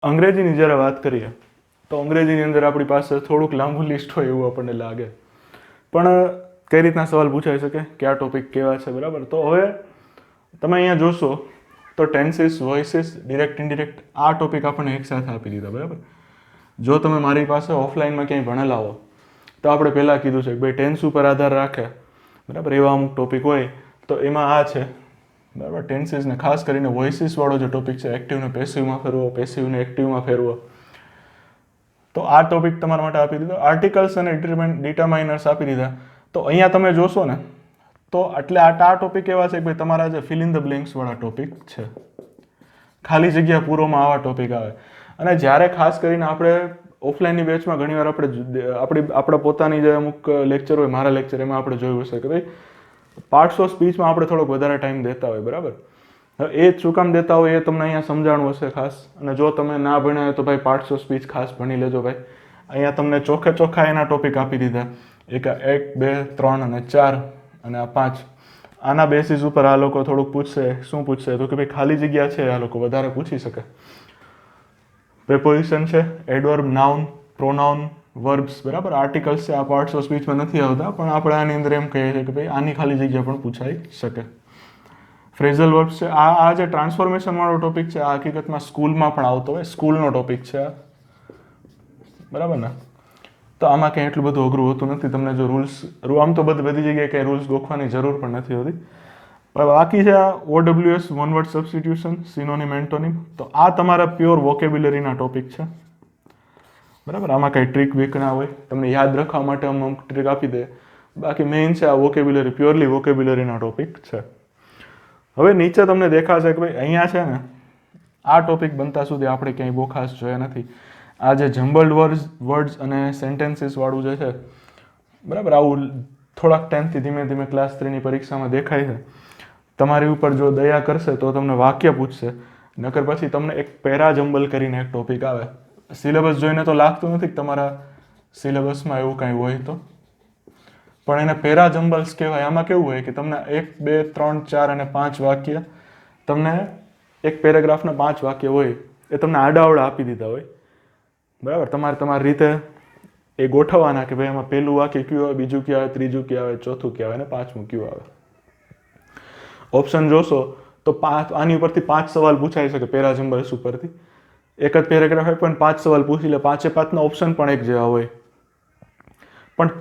અંગ્રેજીની જ્યારે વાત કરીએ તો અંગ્રેજીની અંદર આપણી પાસે થોડુંક લાંબુ લિસ્ટ હોય એવું આપણને લાગે, પણ કઈ રીતના સવાલ પૂછાઈ શકે, કયા ટોપિક કેવા છે, બરાબર. તો હવે તમે અહીંયા જોશો તો ટેન્સીસ, વોઇસીસ, ડિરેક્ટ, ઇનડિરેક્ટ આ ટોપિક આપણને એકસાથે આપી દીધા, બરાબર. જો તમે મારી પાસે ઓફલાઈનમાં ક્યાંય ભણેલા હો તો આપણે પહેલાં કીધું છે કે ભાઈ ટેન્સ ઉપર આધાર રાખે, બરાબર, એવા અમુક ટોપિક હોય તો એમાં આ છે, બરાબર. ટેન્સીસને ખાસ કરીને વોઇસીસ વાળો જે ટોપિક છે, એક્ટિવને પેસિવમાં ફેરવો, પેસિવને એક્ટિવમાં ફેરવો, તો આ ટોપિક તમારા માટે આપી દીધો. આર્ટિકલ્સ અને ડિટરમાઇનર્સ આપી દીધા. તો અહીંયા તમે જોશો ને તો એટલે આ ટોપિક એવા છે કે ભાઈ તમારા જે ફિલ ઇન ધ બ્લેન્ક્સ વાળા ટોપિક છે, ખાલી જગ્યા પૂરોમાં આવા ટોપિક આવે. અને જ્યારે ખાસ કરીને આપણે ઓફલાઈનની બેચમાં ઘણીવાર આપણા પોતાની જે અમુક લેક્ચર હોય, મારા લેક્ચર, એમાં આપણે જોયું હશે કે ભાઈ પાર્ટ્સ ઓફ સ્પીચમાં આપણે થોડોક વધારે ટાઈમ દેતા હોય, બરાબર. હવે એ શું કામ દેતા હોય એ તમને અહીંયા સમજાણું હશે ખાસ. અને જો તમે ના ભણ્યા હોય તો ભાઈ પાર્ટ્સ ઓફ સ્પીચ ખાસ ભણી લેજો ભાઈ. અહીંયા તમને ચોખ્ખે ચોખ્ખા એના ટોપિક આપી દીધા, 1, 2, 3 અને 4 અને આ 5. આના બેસિસ ઉપર આ લોકો થોડુંક પૂછશે. શું પૂછશે તો કે ભાઈ ખાલી જગ્યા છે, આ લોકો વધારે પૂછી શકે. પ્રેપોઝિશન છે, એડવર્બ, નાઉન, પ્રોનાઉન, વર્બ્સ, બરાબર. આર્ટિકલ્સ છે, આ પાર્ટ્સ ઓફ સ્પીચમાં નથી આવતા, પણ આપણે આની અંદર એમ કહીએ છીએ કે ભાઈ આની ખાલી જગ્યા પણ પૂછાઈ શકે. ફ્રેઝલ વર્બ્સ છે, આ જે ટ્રાન્સફોર્મેશન વાળો ટોપિક છે, આ હકીકતમાં સ્કૂલમાં પણ આવતો હોય, સ્કૂલનો ટોપિક છે, બરાબર ને. તો આમાં કંઈ એટલું બધું અઘરું હોતું નથી. તમને જો રૂલ્સ, આમ તો બધી જગ્યાએ કંઈ રૂલ્સ ગોખવાની જરૂર પણ નથી હોતી. બાકી છે આ OWS, one word substitution, synonym, antonym. તો આ તમારા પ્યોર વોકેબ્યુલરીના ટોપિક છે, બરાબર. આમાં કંઈ ટ્રીક વીક ના હોય, તમને યાદ રાખવા માટે અમુક ટ્રીક આપી દે. બાકી મેઇન છે આ વોકેબ્યુલરી, પ્યોરલી વોકેબ્યુલરીના ટોપિક છે. હવે નીચે તમને દેખાશે કે ભાઈ અહીંયા છે ને આ ટોપિક બનતા સુધી આપણે ક્યાંય બહુ ખાસ જોયા નથી. આ જે જમ્બલ્ડ વર્ડ્સ અને સેન્ટેન્સીસ વાળું જે છે, બરાબર, આવું થોડાક ટાઈમથી ધીમે ધીમે ક્લાસ 3ની પરીક્ષામાં દેખાય છે. તમારી ઉપર જો દયા કરશે તો તમને વાક્ય પૂછશે, નકર પછી તમને એક પેરા જમ્બલ કરીને એક ટોપિક આવે. સિલેબસ જોઈને તો લાગતું નથી કે તમારા સિલેબસમાં એવું કાંઈ હોય તો, પણ એને પેરા જમ્બલ્સ કહેવાય. આમાં કેવું હોય કે તમને 1, 2, 3, 4 અને 5 વાક્ય, તમને એક પેરેગ્રાફના 5 વાક્ય હોય એ તમને આડાઅવળા આપી દીધા હોય, બરાબર. તમારી રીતે એ ગોઠવવાના કે ભાઈ એમાં પહેલું વાક્ય કયું આવે, બીજું ક્યાં આવે, ત્રીજું ક્યાં આવે, ચોથું ક્યાં આવે અને પાંચમું કયું આવે. ઓપ્શન જોશો તો આની ઉપરથી 5 સવાલ પૂછાઈ શકે પેરા જમ્બલ્સ ઉપરથી. એક જ પેરેગ્રાફ હોય પણ 5 સવાલ પૂછી લે, 5 ઓપ્શન પણ એક જેવા હોય, પણ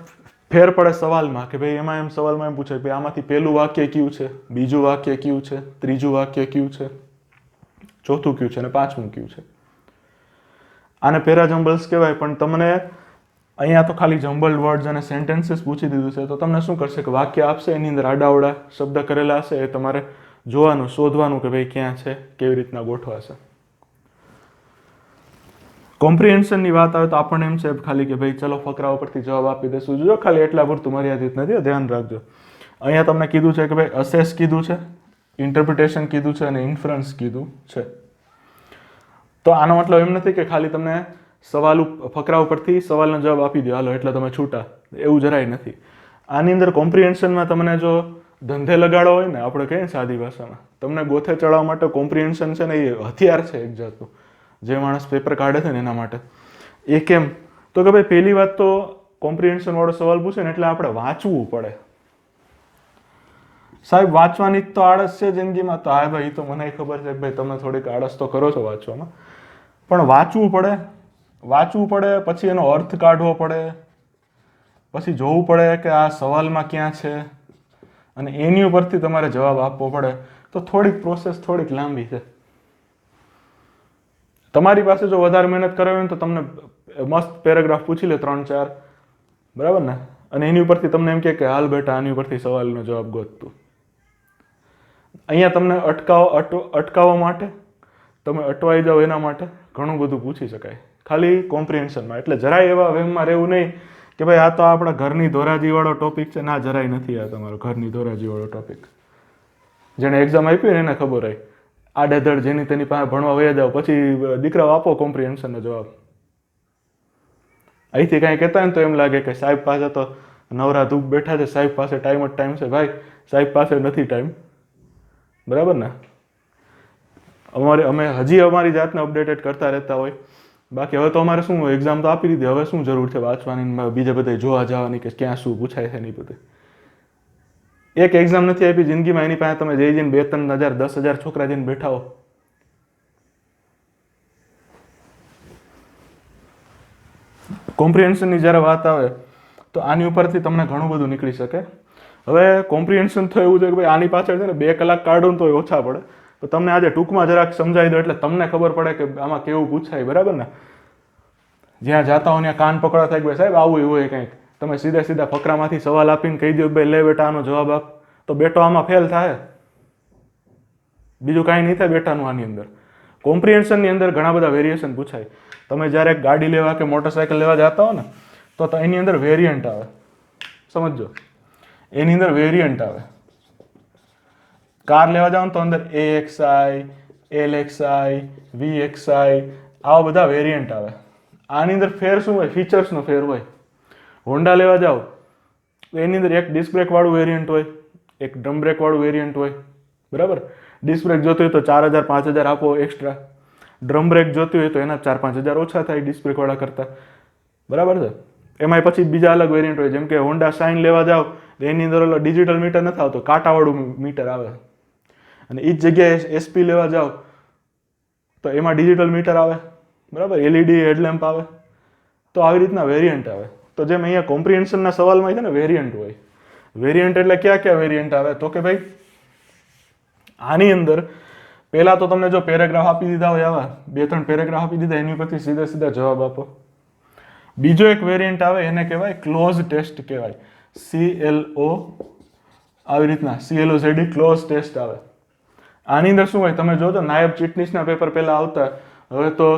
ફેર પડે સવાલમાં કે ભાઈ એમાં સવાલમાં એમ પૂછે કે આમાંથી પહેલું વાક્ય કયું છે, બીજું વાક્ય કયું છે, ત્રીજું વાક્ય કયું છે, ચોથું કયું છે અને પાંચમું કયું છે. આને પેરા જમ્બલ્સ કહેવાય. પણ તમને અહીંયા તો ખાલી જમ્બલ્ડ વર્ડ્સ અને સેન્ટેન્સીસ પૂછી દીધું છે, તો તમને શું કરશે કે વાક્ય આપશે, એની અંદર આડાઅવળા શબ્દ કરેલા હશે, એ તમારે જોવાનું, શોધવાનું કે ભાઈ ક્યાં છે, કેવી રીતના ગોઠવાશે. કોમ્પ્રિહેન્શનની વાત આવે તો આપણને એમ છે ખાલી કે ભાઈ ચલો ફકરા ઉપરથી જવાબ આપી દેશું. જો ખાલી એટલા પૂરતું મર્યાદિત નથી, ધ્યાન રાખજો. અહીંયા તમને કીધું છે કે ભાઈ અસેસ કીધું છે, ઇન્ટરપ્રિટેશન કીધું છે અને ઇન્ફરન્સ કીધું છે. તો આનો મતલબ એમ નથી કે ખાલી તમને ફકરા ઉપરથી સવાલનો જવાબ આપી દો હાલો એટલે તમે છૂટા, એવું જરાય નથી. આની અંદર કોમ્પ્રિહેન્શનમાં તમને જો ધંધે લગાડો હોય ને, આપણે કહીએ સાદી ભાષામાં, તમને ગોથે ચડાવવા માટે કોમ્પ્રિહેન્શન છે ને એ હથિયાર છે એક જાતનું, જે માણસ પેપર કાઢે છે ને એના માટે. એ કેમ તો કે ભાઈ પહેલી વાત તો કોમ્પ્રિહેન્શન વાળો સવાલ પૂછે ને એટલે આપણે વાંચવું પડે. સાહેબ વાંચવાની તો આળસ છે જિંદગીમાં, તો હા ભાઈ તો મને ખબર છે કે ભાઈ તમે થોડીક આળસ તો કરો છો વાંચવામાં, પણ વાંચવું પડે, પછી એનો અર્થ કાઢવો પડે, પછી જોવું પડે કે આ સવાલમાં ક્યાં છે અને એની ઉપરથી તમારે જવાબ આપવો પડે. તો થોડીક પ્રોસેસ થોડીક લાંબી છે. તમારી પાસે જો વધારે મહેનત કરાવી હોય તો તમને મસ્ત પેરેગ્રાફ પૂછી લે 3-4, બરાબર ને, અને એની ઉપરથી તમને એમ કે હાલ બેટા આની ઉપરથી સવાલનો જવાબ ગોતતું. અહીંયા તમને અટકાવવા માટે, તમે અટવાઈ જાઓ એના માટે ઘણું બધું પૂછી શકાય ખાલી કોમ્પ્રિહેન્શનમાં. એટલે જરાય એવા વહેમમાં રહેવું નહીં કે ભાઈ આ તો આપણા ઘરની ધોરાજીવાળો ટોપિક છે. ના, જરાય નથી આ તમારો ઘરની ધોરાજીવાળો ટોપિક. જેણે એક્ઝામ આપી ને એને ખબર હોય, આડેધડ જેની તેની પાસે ભણવા વયા જાવ, પછી દીકરાઓ આપો કોમ્પ્રિહેન્શનનો જવાબ. અહીંથી કાંઈ કહેતા ને તો એમ લાગે કે સાહેબ પાસે તો નવરા ધૂપ બેઠા છે, સાહેબ પાસે ટાઈમ જ ટાઈમ છે. ભાઈ સાહેબ પાસે નથી ટાઈમ, બરાબર ને. અમે હજી અમારી જાતને અપડેટેડ કરતા રહેતા હોય. બાકી હવે તો અમારે શું એક્ઝામ તો આપી દીધી, હવે શું જરૂર છે વાંચવાની, બીજે બધે જોવા જવાની કે ક્યાં શું પૂછાય છે નહીં બધે. એક એક્ઝામ નથી આપી જિંદગીમાં, એની પાસે તમે જઈને 2-3 હજાર 10,000 છોકરા જઈને બેઠા હો. કોમ્પ્રિહેન્શનની જ્યારે વાત આવે તો આની ઉપરથી તમને ઘણું બધું નીકળી શકે. હવે કોમ્પ્રિહેન્શન તો એવું છે કે ભાઈ આની પાછળ છે ને 2 કલાક કાઢો તો ઓછા પડે, તો તમને આજે ટૂંકમાં જરાક સમજાવી દો એટલે તમને ખબર પડે કે આમાં કેવું પૂછાય, બરાબર ને. જ્યાં જાતા હો ત્યાં કાન પકડા થાય કે ભાઈ સાહેબ આવું એવું હોય કંઈક, તમે સીધા સીધા ફકરામાંથી સવાલ આપીને કહી દો ભાઈ લે બેટા આનો જવાબ આપ, તો બેટો આમાં ફેલ થાય, બીજું કાંઈ નહીં થાય બેટાનું આની અંદર. કોમ્પ્રિહેન્શનની અંદર ઘણા બધા વેરિએશન પૂછાય. તમે જ્યારે ગાડી લેવા કે મોટરસાયકલ લેવા જતા હો ને તો એની અંદર વેરિયન્ટ આવે, સમજો, એની અંદર વેરિયન્ટ આવે. કાર લેવા જાઓ ને તો અંદર AXI, LXI, VXI આવા બધા વેરિયન્ટ આવે. આની અંદર ફેર શું હોય? ફીચર્સનો ફેર હોય. હોન્ડા લેવા જાઓ તો એની અંદર એક ડિસ્ક બ્રેક વાળું વેરિયન્ટ હોય, એક ડ્રમ બ્રેક વાળું વેરિયન્ટ હોય, બરાબર. ડિસ્ક બ્રેક જોતી હોય તો 4,000-5,000 આપો એક્સ્ટ્રા, ડ્રમ બ્રેક જોતી હોય તો એના 4-5 હજાર ઓછા થાય ડિસ્ક બ્રેક વાળા કરતા, બરાબર છે. એમાંય પછી બીજા અલગ વેરિયન્ટ હોય, જેમ કે હોન્ડા શાઇન લેવા જાઓ તો એની અંદર ઓલો ડિજિટલ મીટર નથી આવતો, કાંટાવાળું મીટર આવે. અને એ જ જગ્યાએ SP લેવા જાઓ તો એમાં ડિજિટલ મીટર આવે, બરાબર, LED હેડલેમ્પ આવે. તો આવી રીતના વેરિયન્ટ આવે. તો જેમ અહીંયા કોમ્પ્રિહેન્શનના સવાલમાં છે ને વેરિયન્ટ હોય. વેરિયન્ટ એટલે ક્યાં વેરિયન્ટ આવે? તો કે ભાઈ આની અંદર પહેલા તો તમને જો પેરેગ્રાફ આપી દીધા હોય, આવા 2-3 પેરેગ્રાફ આપી દીધા, એની ઉપરથી સીધા સીધા જવાબ આપો. બીજો એક વેરિયન્ટ આવે, એને કહેવાય ક્લોઝ ટેસ્ટ કહેવાય, CLO, આવી રીતના CLOZD ક્લોઝ ટેસ્ટ આવે. આની અંદર શું હોય? તમે જોજો નાયબ ચીટનીસના પેપર પહેલા આવતા, હવે તો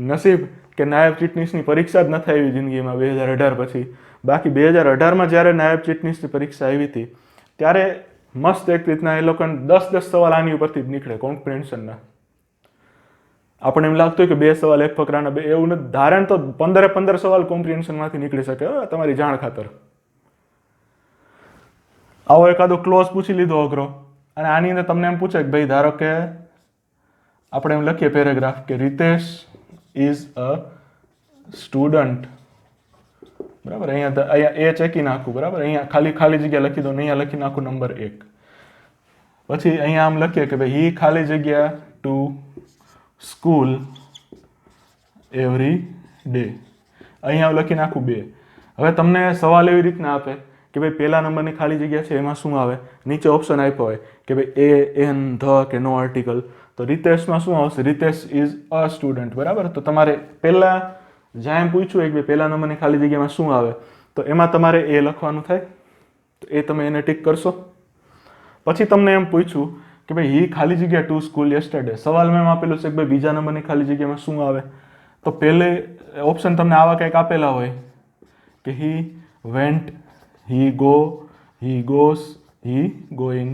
નસીબ કે નાયબ ચીટનીસની પરીક્ષા જ નથી આવી જિંદગીમાં 2018 પછી. બાકી 2018માં જ્યારે નાયબ ચીટનીસની પરીક્ષા આવી હતી ત્યારે મસ્ત એક રીતના એ લોકોને 10 સવાલ આની ઉપરથી જ નીકળે કોમ્પ્રિહેન્શનના. આપણે એમ લાગતું હોય કે 2 સવાલ 1 ફકરાના 2, એવું નથી. ધારણ તો 15 સવાલ કોમ્પ્રિહેન્શનમાંથી નીકળી શકે, તમારી જાણ ખાતર. આવો એકાદો ક્લોઝ પૂછી લીધો અઘરો, અને આની અંદર તમને એમ પૂછે કે ભાઈ ધારો કે આપણે એમ લખીએ પેરેગ્રાફ કે રીતેશ ઇઝ અ સ્ટુડન્ટ, બરાબર. અહીંયા એ ચેકી નાખું, બરાબર. અહીંયા ખાલી જગ્યા લખી દો, અહીંયા લખી નાખું નંબર 1. પછી અહીંયા આમ લખીએ કે ભાઈ હી ખાલી જગ્યા ટુ સ્કૂલ એવરી ડે, અહીંયા લખી નાખું 2. હવે તમને સવાલ એવી રીતના આપે કે ભાઈ પહેલા નંબરની ખાલી જગ્યા છે એમાં શું આવે? નીચે ઓપ્શન આપ્યો હોય કે ભાઈ AN, ધ કે નો આર્ટિકલ. તો રીતેશમાં શું આવશે? રીતેશ ઇઝ અ સ્ટુડન્ટ, બરાબર. તો તમારે પહેલા જ્યાં એમ પૂછ્યું હોય કે ભાઈ પહેલા નંબરની ખાલી જગ્યામાં શું આવે, તો એમાં તમારે એ લખવાનું થાય, તો એ તમે એને ટિક કરશો. પછી તમને એમ પૂછ્યું કે ભાઈ હી ખાલી જગ્યા ટુ સ્કૂલ યસ્ટરડે, સવાલમાં એમ આપેલું છે કે ભાઈ બીજા નંબરની ખાલી જગ્યામાં શું આવે, તો પહેલે ઓપ્શન તમને આવા કંઈક આપેલા હોય કે he went, he go, he Gauss, he going.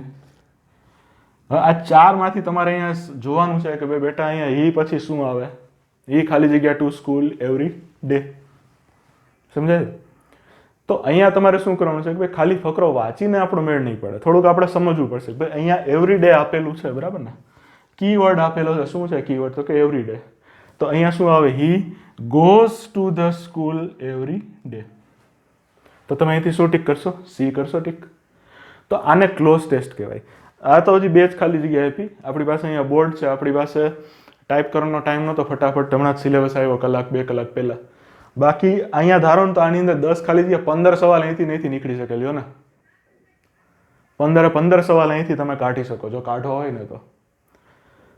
હવે આ 4માંથી તમારે અહીંયા જોવાનું છે કે ભાઈ બેટા અહીંયા હી પછી શું આવે? હી ખાલી જગ્યા ટુ સ્કૂલ એવરી ડે, સમજાય? તો અહીંયા તમારે શું કરવાનું છે કે ભાઈ ખાલી ફકરો વાંચીને આપણો મેળ નહીં પડે, થોડુંક આપણે સમજવું પડશે. ભાઈ અહીંયા એવરી ડે આપેલું છે, બરાબર ને. કીવર્ડ આપેલો છે, શું છે કીવર્ડ? તો કે એવરી ડે. તો અહીંયા શું આવે? He goes to the school every day. તો તમે અહીંથી શું ટીક કરશો? C કરશો ટીક. તો આને ક્લોઝ ટેસ્ટ કહેવાય. આ તો હજી 2 જ ખાલી જગ્યા આપી. આપણી પાસે અહીંયા બોર્ડ છે, આપણી પાસે ટાઈપ કરવાનો ટાઈમ નહોતો, ફટાફટ હમણાં જ સિલેબસ આવ્યો 1-2 કલાક પહેલા. બાકી અહીંયા ધારો ને તો આની અંદર 10 ખાલી જગ્યા 15 સવાલ અહીંથી નીકળી શકે, લ્યો ને. 15 સવાલ અહીંથી તમે કાઢી શકો જો કાઢો હોય ને તો,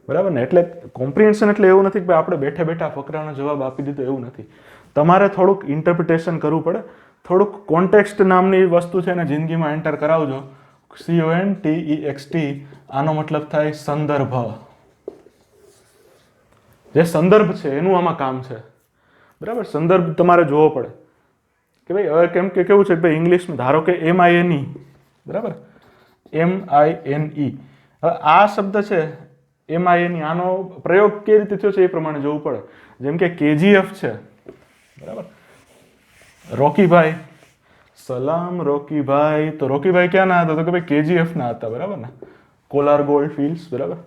બરાબર ને. એટલે કોમ્પ્રિહેન્શન એટલે એવું નથી કે ભાઈ આપણે બેઠા બેઠા ફકરાનો જવાબ આપી દીધો, એવું નથી. તમારે થોડુંક ઇન્ટરપ્રિટેશન કરવું પડે, થોડુંક કોન્ટેક્સ્ટ નામની વસ્તુ છે ને જિંદગીમાં એન્ટર કરાવજો. CONTEXT, આનો મતલબ થાય સંદર્ભ. જે સંદર્ભ છે એનું આમાં કામ છે, બરાબર. સંદર્ભ તમારે જોવો પડે કે ભાઈ હવે કેમ કે કેવું છે કે ભાઈ ઇંગ્લિશમાં ધારો કે MINE, બરાબર, MINE. હવે આ શબ્દ છે MINE, આનો પ્રયોગ કેવી રીતે થયો છે એ પ્રમાણે જોવું પડે. જેમ કે KGF છે, બરાબર, રોકીભાઈ, સલામ રોકીભાઈ. તો રોકીભાઈ ક્યાં ના હતા? તો કે ભાઈ KGF ના હતા, બરાબર ને, કોલાર ગોલ્ડ ફિલ્ડ્સ, બરાબર.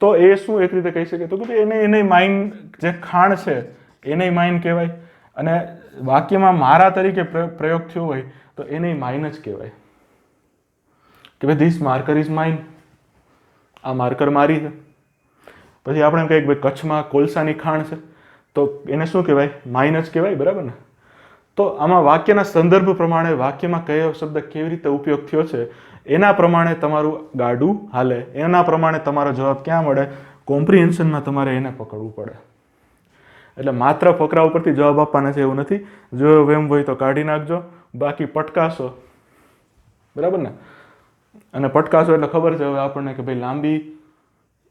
તો એ શું એક રીતે કહી શકે તો કે એને માઇન જે ખાણ છે એને માઇન કહેવાય, અને વાક્યમાં મારા તરીકે પ્રયોગ થયો હોય તો એને માઇન જ કહેવાય કે ભાઈ ધીસ માર્કર ઇઝ માઇન, આ માર્કર મારી છે. પછી આપણે એમ કહીએ કે ભાઈ કચ્છમાં કોલસાની ખાણ છે તો એને શું કહેવાય? માઇન જ કહેવાય, બરાબર ને? તો આમાં વાક્યના સંદર્ભ પ્રમાણે વાક્યમાં કયો શબ્દ કેવી રીતે ઉપયોગ થયો છે એના પ્રમાણે તમારું ગાડું હાલે, એના પ્રમાણે તમારો જવાબ ક્યાં મળે? કોમ્પ્રિહેન્શનમાં તમારે એને પકડવું પડે. એટલે માત્ર ફકરા ઉપરથી જવાબ આપવાના છે એવું નથી. જો એમ હોય તો કાઢી નાખજો, બાકી પટકાશો, બરાબર ને? અને પટકાશો એટલે ખબર છે હવે આપણને કે ભાઈ લાંબી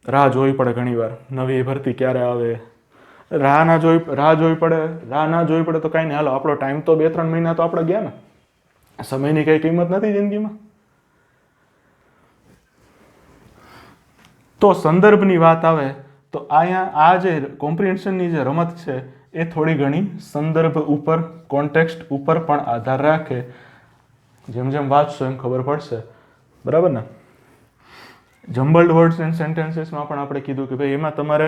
રાહ જોવી પડે ઘણીવાર, નવી ભરતી ક્યારે આવે, રાહ ના જોવી પડે તો કાંઈ નહીં, હાલો આપણો ટાઈમ તો 2-3 મહિના તો આપણે ગયા ને, સમયની કઈ કિંમત નથી જિંદગીમાં. તો સંદર્ભની વાત આવે તો અહીંયા આ જે કોમ્પ્રિહેન્શનની જે રમત છે એ થોડી ઘણી સંદર્ભ ઉપર, કોન્ટેક્સ્ટ ઉપર પણ આધાર રાખે. જેમ જેમ વાંચશો એમ ખબર પડશે, બરાબર ને? જમ્બલ્ડ વર્ડ્સ એન્ડ સેન્ટેન્સીસમાં પણ આપણે કીધું કે ભાઈ એમાં તમારે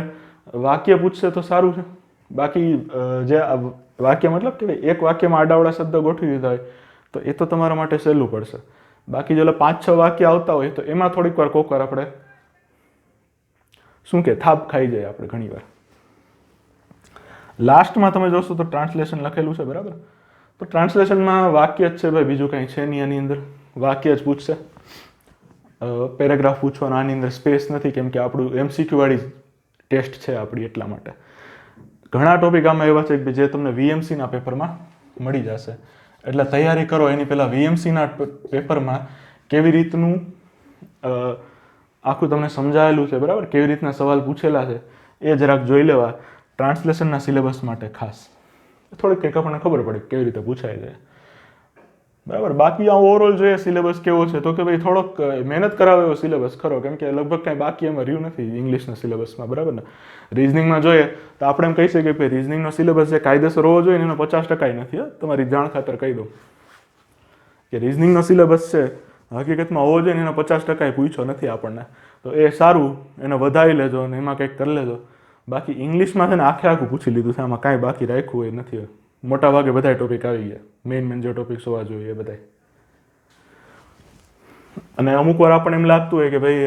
વાક્ય પૂછશે તો સારું છે, બાકી જે વાક્ય મતલબ કે ભાઈ એક વાક્યમાં આડાવડા શબ્દ ગોઠવી દીધા હોય તો એ તો તમારા માટે સહેલું પડશે. બાકી જો 5-6 વાક્ય આવતા હોય તો એમાં થોડીક વાર કોક વાર આપણે શું કે થાપ ખાઈ જાય આપણે ઘણીવાર. લાસ્ટમાં તમે જોશો તો ટ્રાન્સલેશન લખેલું છે, બરાબર? તો ટ્રાન્સલેશનમાં વાક્ય જ છે ભાઈ, બીજું કંઈ છે નહીં. આની અંદર વાક્ય જ પૂછશે, પેરેગ્રાફ પૂછવાનો આની અંદર સ્પેસ નથી, કેમ કે આપણું MCQ વાળી ટેસ્ટ છે આપણી, એટલા માટે. ઘણા ટોપિક આમાં એવા છે કે જે તમને VMCના પેપરમાં મળી જશે, એટલે તૈયારી કરો એની પહેલાં VMCના પેપરમાં કેવી રીતનું આખું તમને સમજાયેલું છે, બરાબર? કેવી રીતના સવાલ પૂછેલા છે એ જરાક જોઈ લેવા. ટ્રાન્સલેશનના સિલેબસ માટે ખાસ થોડીક કંઈક આપણને ખબર પડે કેવી રીતે પૂછાય છે, બરાબર? બાકી આ ઓવરઓલ જોઈએ સિલેબસ કેવો છે તો કે ભાઈ થોડોક મહેનત કરાવે એવો સિલેબસ ખરો, કેમ કે લગભગ કાંઈ બાકી એમાં રહ્યું નથી ઇંગ્લિશના સિલેબસમાં, બરાબર ને? રિઝનિંગમાં જોઈએ તો આપણે એમ કહી શકીએ કે રિઝનિંગનો સિલેબસ જે કાયદેસર હોવો જોઈએ એનો 50% નથી. તમારી જાણ ખાતર કહી દઉં કે રિઝનિંગનો સિલેબસ છે હકીકતમાં હોવો જોઈએ એનો 50% પૂછ્યો નથી આપણને, તો એ સારું, એને વધારી લેજો અને એમાં કંઈક કરી લેજો. બાકી ઇંગ્લિશમાં છે ને આખું પૂછી લીધું છે, આમાં કાંઈ બાકી રાખ્યું હોય નથી. મોટા ભાગે બધા ટોપિક આવી ગયા, મેઇન જે ટોપિક્સ હોવા જોઈએ એ બધા. અને અમુક વાર આપણને એમ લાગતું હોય કે ભાઈ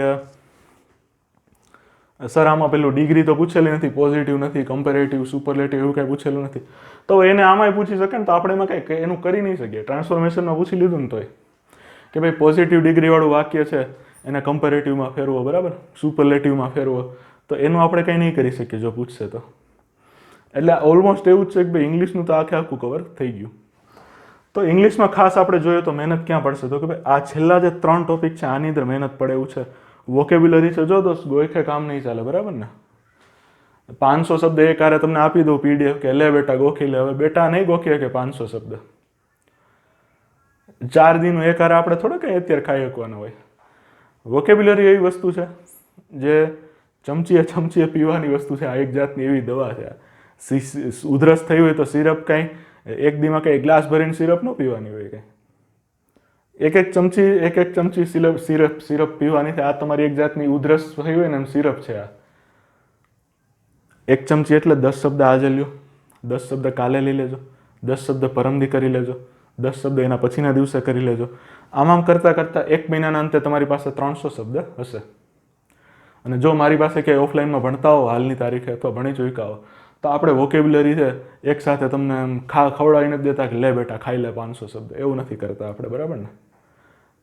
સર આમાં પેલું ડિગ્રી તો પૂછેલી નથી, પોઝિટિવ નથી, કમ્પેરેટિવ, સુપરલેટિવ એવું કાંઈ પૂછેલું નથી, તો એને આમાંય પૂછી શકે ને, તો આપણે એમાં કંઈ એનું કરી નહીં શકીએ. ટ્રાન્સફોર્મેશનમાં પૂછી લીધું ને તોય કે ભાઈ પોઝિટિવ ડિગ્રીવાળું વાક્ય છે એને કમ્પેરેટિવમાં ફેરવો, બરાબર? સુપરલેટિવમાં ફેરવો, તો એનું આપણે કંઈ નહીં કરી શકીએ જો પૂછશે તો. એટલે ઓલમોસ્ટ એવું જ છે કે ભાઈ ઇંગ્લિશનું તો આખું કવર થઈ ગયું. તો ઇંગ્લિશમાં ખાસ આપણે જોઈએ તો મહેનત ક્યાં પડશે તો કે ભાઈ આ છેલ્લા જે 3 ટોપિક છે આની અંદર મહેનત પડે એવું છે. વોકેબ્યુલરી છે, જો દોસ્ત ગોઈખે કામ નહીં ચાલે, બરાબર ને? 500 શબ્દ એક હારે તમને આપી દઉં PDF કે લે બેટા ગોખી લે. હવે બેટા નહીં ગોખીએ કે 500 શબ્દ 4 દિનનું એક હારે આપણે થોડું કંઈ અત્યારે ખાઈ શકવાના હોય. વોકેબ્યુલરી એવી વસ્તુ છે જે ચમચીએ પીવાની વસ્તુ છે. આ એક જાતની એવી દવા છે. ઉધરસ થઈ હોય તો સિરપ કાંઈ એક દીમાં કંઈ ગ્લાસ ભરીને સિરપ ન પીવાની હોય, કંઈ એક ચમચી સિરપ પીવાની છે. આ તમારી એક જાતની ઉધરસ થઈ હોય ને એમ સિરપ છે આ. 1 ચમચી એટલે 10 શબ્દ આજે લ્યો, 10 શબ્દ કાલે લઈ લેજો, 10 શબ્દ પરમદી કરી લેજો, 10 શબ્દ એના પછીના દિવસે કરી લેજો. આમ કરતાં 1 મહિનાના અંતે તમારી પાસે 300 શબ્દ હશે. અને જો મારી પાસે ક્યાંય ઓફલાઈનમાં ભણતા હો હાલની તારીખે અથવા ભણી ચૂક્યા હો તો આપણે વોકેબ્યુલરી છે એક સાથે તમને ખવડાવી નથી દેતા કે લે બેટા ખાઈ લે 500 શબ્દ, એવું નથી કરતા આપણે, બરાબર ને?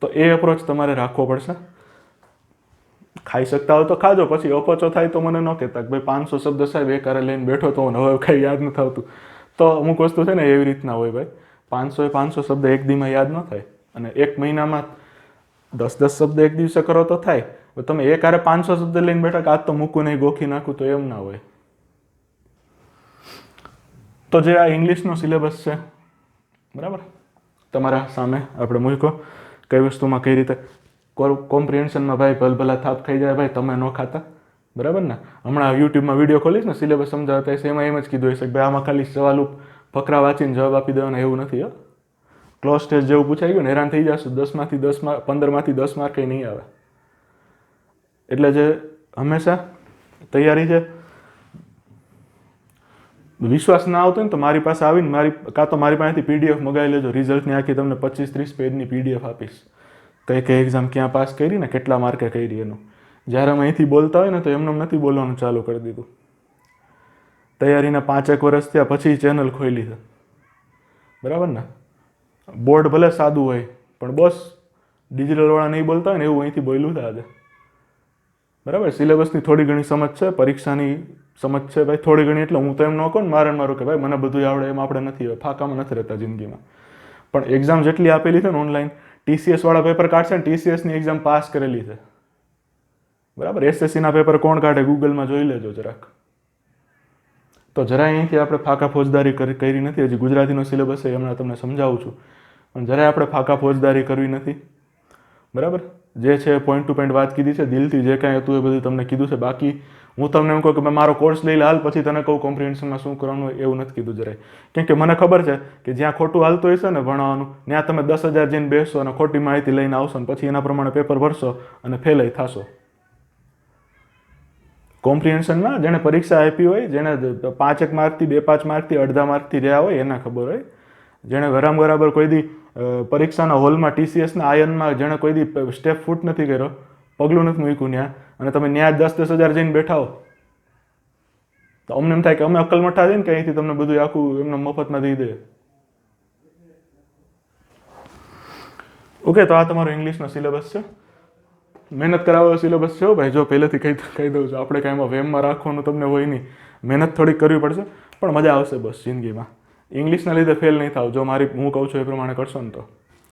તો એ અપ્રોચ તમારે રાખવો પડશે. ખાઈ શકતા હોય તો ખાજો, પછી અપચો થાય તો મને ન કહેતા કે ભાઈ 500 શબ્દ સાહેબ એક હારે લઈને બેઠો તો હવે કાંઈ યાદ નથી આવતું. તો અમુક વસ્તુ છે ને એવી રીતના હોય ભાઈ, 500 શબ્દ એક દીમાં યાદ ન થાય, અને 1 મહિનામાં 10 શબ્દ એક દિવસે કરો તો થાય. તમે એક હારે 500 શબ્દ લઈને બેઠા કે આજ તો મૂકું નહીં ગોખી નાખું, તો એમ ના હોય. તો જે આ ઇંગ્લિશનો સિલેબસ છે, બરાબર, તમારા સામે આપણે મૂક્યો કઈ વસ્તુમાં કઈ રીતે કોમ્પ્રિહેન્શનમાં ભાઈ ભલભલા થાપ ખાઈ જાય ભાઈ, તમે ન ખાતા, બરાબર ને? હમણાં યુટ્યુબમાં વિડીયો ખોલીશ ને સિલેબસ સમજાવતા હશે એમાં એમ જ કીધું હશે કે ભાઈ આમાં ખાલી સવાલ ફકરા વાંચીને જવાબ આપી દેવાના, એવું નથી. ક્લોઝ ટેસ્ટ જેવું પૂછાઈ ગયું ને હેરાન થઈ જશે. 15માંથી 10 માર્ક કંઈ નહીં આવે. એટલે જે હંમેશા તૈયારી છે? વિશ્વાસ ના આવતો ને તો મારી પાસે આવીને કાં તો મારી પાસેથી PDF મગાવી લેજો. રિઝલ્ટની આખી તમને 25-30 પેજની PDF આપીશ. કઈ કઈ એક્ઝામ ક્યાં પાસ કરી ને કેટલા માર્કે કરી એનું. જ્યારે અમે અહીંથી બોલતા હોય ને તો એમને નથી બોલવાનું ચાલુ કરી દીધું. તૈયારીના 5-1 વર્ષ થયા પછી ચેનલ ખોલી છે, બરાબર ને. બોર્ડ ભલે સાદું હોય પણ બસ ડિજિટલવાળા નહીં બોલતા હોય ને એવું અહીંથી બોલ્યું છે આજે, બરાબર. સિલેબસની થોડી ઘણી સમજ છે, પરીક્ષાની સમજ છે ભાઈ થોડી ઘણી. એટલે હું તો એમ ન કહું ને મારું કે ભાઈ મને બધું આવડે, એમ આપણે નથી, ફાંકામાં નથી રહેતા જિંદગીમાં. પણ એક્ઝામ જેટલી આપેલી છે ને ઓનલાઈન, TCS વાળા પેપર કાઢશે ને TCSની એક્ઝામ પાસ કરેલી છે, બરાબર. SSCના પેપર કોણ કાઢે ગૂગલમાં જોઈ લેજો જરાક. તો જરાય અહીંથી આપણે ફાંકા ફોજદારી કરી નથી. હજી ગુજરાતીનો સિલેબસ છે હમણાં તમને સમજાવું છું, પણ જરાય આપણે ફાંકા ફોજદારી કરવી નથી, બરાબર. જે છે પોઈન્ટ ટુ પોઈન્ટ વાત કીધી છે, દિલથી જે કાંઈ હતું એ બધું તમને કીધું છે. બાકી હું તમને એમ કહું કે મારો કોર્સ લઈ લે હાલ, પછી તને કહું કોમ્પ્રિહેન્શનમાં શું કરવાનું એવું નથી કીધું જરાય. કેમ કે મને ખબર છે કે જ્યાં ખોટું હાલતું હશે ને ભણવાનું, ત્યાં તમે 10,000 જઈને બેસશો અને ખોટી માહિતી લઈને આવશો ને પછી એના પ્રમાણે પેપર ભરશો અને ફેલાઈ થશો. કોમ્પ્રિહેન્શનમાં જેણે પરીક્ષા આપી હોય, જેણે 5-1 માર્કથી 2-5 માર્કથી અડધા માર્કથી રહ્યા હોય એને ખબર હોય. જેણે બરાબર કોઈ દી પરીક્ષાના હોલમાં TCSના આયનમાં જેણે કોઈ દી સ્ટેપ ફૂટ નથી કર્યો, પગલું નથી મૂક્યું ત્યાં, અને તમે ત્યાં 10,000 જઈને બેઠા હો તો અમને એમ થાય કે અમે અક્કલ મઠા દઈએ ને કે અહીંથી તમને બધું આખું એમને મફતમાં દઈ દે. ઓકે, તો આ તમારો ઇંગ્લિશનો સિલેબસ છે. મહેનત કરાવવાનો સિલેબસ છે ભાઈ. જો પહેલેથી કહી દઉં છું, આપણે કાંઈ એમાં વેમમાં રાખવાનું તમને હોય નહીં. મહેનત થોડીક કરવી પડશે પણ મજા આવશે બસ જિંદગીમાં. ઇંગ્લિશના લીધે ફેલ નહીં થાવ જો હું કહું છું એ પ્રમાણે કરશો ને તો.